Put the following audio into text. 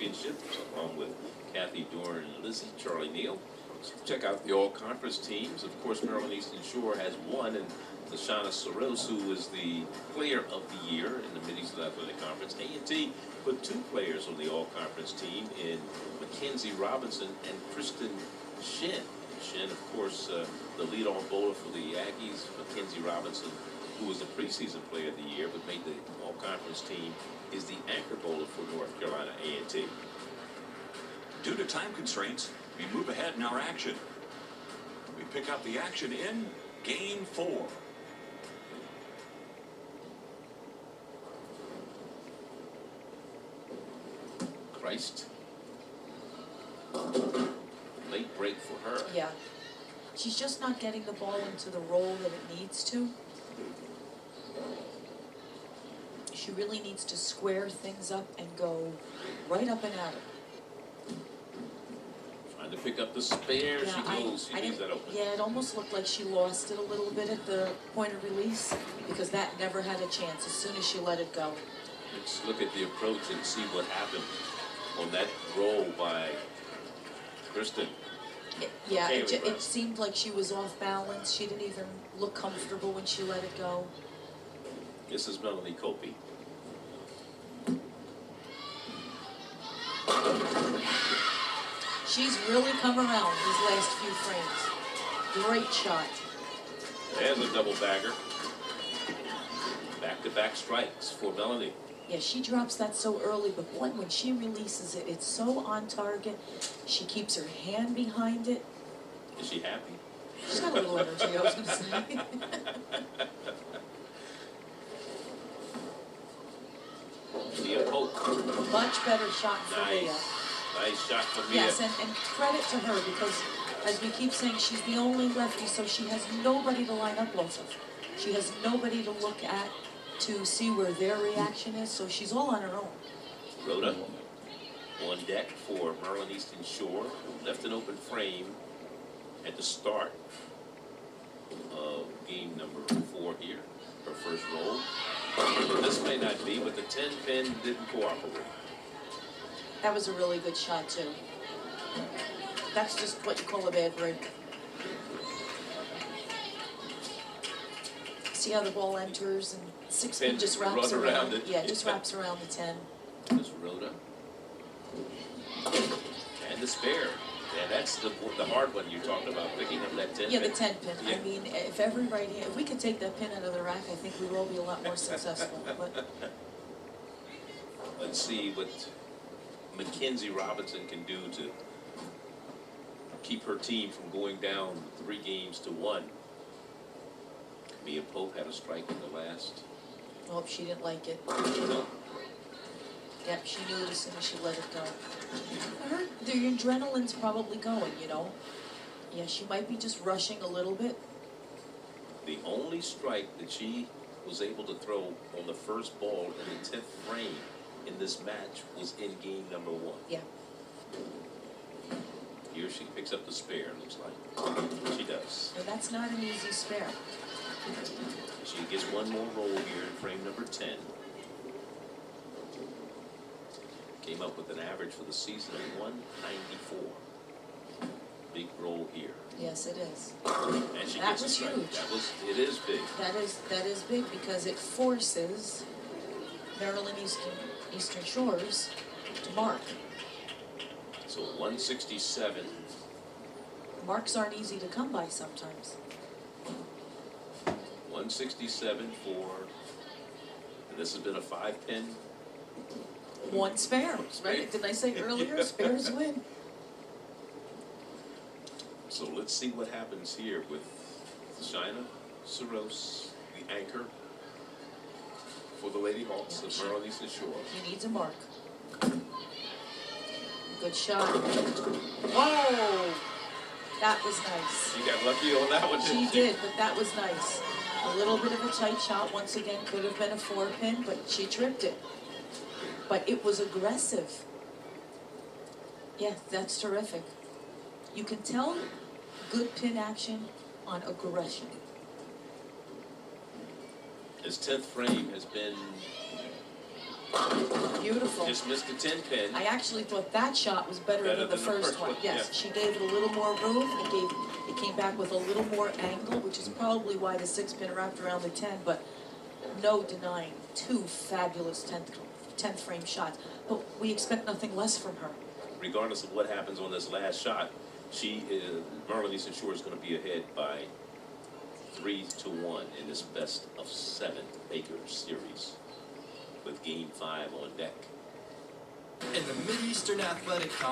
Championship, along with Kathy Dorn and Lizzie, Charlie Neal. So check out the all-conference teams. Of course, Maryland Eastern Shore has one, and Lashana Soros, who is the player of the year in the Mid-Eastern Athletic Conference. A&T put 2 players on the all-conference team in Mackenzie Robinson and Kristen Shin. Shin, of course, the lead-off bowler for the Aggies. Mackenzie Robinson, who was the preseason player of the year but made the all-conference team, is the anchor bowler for North Carolina A&T. Due to time constraints, we move ahead in our action. We pick up the action in Game 4. Christ. Late break for her. Yeah. She's just not getting the ball into the role that it needs to. She really needs to square things up and go right up and at it. Trying to pick up the spare. Yeah, She goes. She leaves that open. Yeah, it almost looked like she lost it a little bit at the point of release because that never had a chance as soon as she let it go. Let's look at the approach and see what happened on that roll by Kristen. It seemed like she was off balance. She didn't even look comfortable when she let it go. This is Melanie Copey. She's really come around these last few frames. Great shot. There's a double bagger. Back-to-back strikes for Melanie. Yeah, she drops that so early, but boy, when she releases it, it's so on target. She keeps her hand behind it. Is she happy? She's got a little energy, I was going to say. Mia Pope. Much better shot for Mia. Nice shot for Mia. Yes, and credit to her because, as we keep saying, she's the only lefty, so she has nobody to line up off of. She has nobody to look at to see where their reaction is, so she's all on her own. Rhoda on deck for Maryland Eastern Shore. Left an open frame at the start of game number 4 here. Her first roll. This may not be, but the 10 pin didn't cooperate. That was a really good shot, too. That's just what you call a bad break. See how the ball enters and 6 pin just wraps around it. Yeah, just wraps around the 10. There's Rhoda. And the spare. Yeah, that's the hard one you're talking about, picking up that 10 Yeah, pin. the 10 pin. Yeah. I mean, if every right hand, if we could take that pin out of the rack, I think we will be a lot more successful. But let's see what Mackenzie Robinson can do to keep her team from going down 3 games to 1. Mia Pope had a strike in the last. oh, she didn't like it. No. Yep, she knew it as soon as she let it go. The adrenaline's probably going, you know. Yeah, she might be just rushing a little bit. The only strike that she was able to throw on the first ball in the 10th frame in this match was in game number 1. Yeah. Here she picks up the spare, looks like. She does. And that's not an easy spare. She gets one more roll here in frame number 10. Came up with an average for the season of 194. Big roll here. Yes, it is. And she That gets a was strike. huge. It is big. That is big because it forces Maryland Eastern Shores to mark. So 167. Marks aren't easy to come by sometimes. 167 for, and this has been a 5-pin. 1 spare, right? Didn't I say earlier? Spares win. So let's see what happens here with Shina Soros, the anchor for the Lady Hawks of Maryland Eastern Shore. He needs a mark. Good shot. Whoa! That was nice. She got lucky on that one, didn't She did, but that was nice. A little bit of a tight shot. Once again, could have been a 4-pin, but she tripped it. But it was aggressive. Yeah, that's terrific. You can tell good pin action on aggression. His 10th frame has been Beautiful. Just missed the 10 pin. I actually thought that shot was better than the first one. Yes, yeah. she gave it a little more room. It came back with a little more angle, which is probably why the 6 pin wrapped around the 10. But no denying, 2 fabulous 10th frame shots. But we expect nothing less from her. Regardless of what happens on this last shot, Maryland Eastern Shore is going to be ahead by 3-1 in this best of 7 Baker series, with Game 5 on deck. In the Mid-Eastern Athletic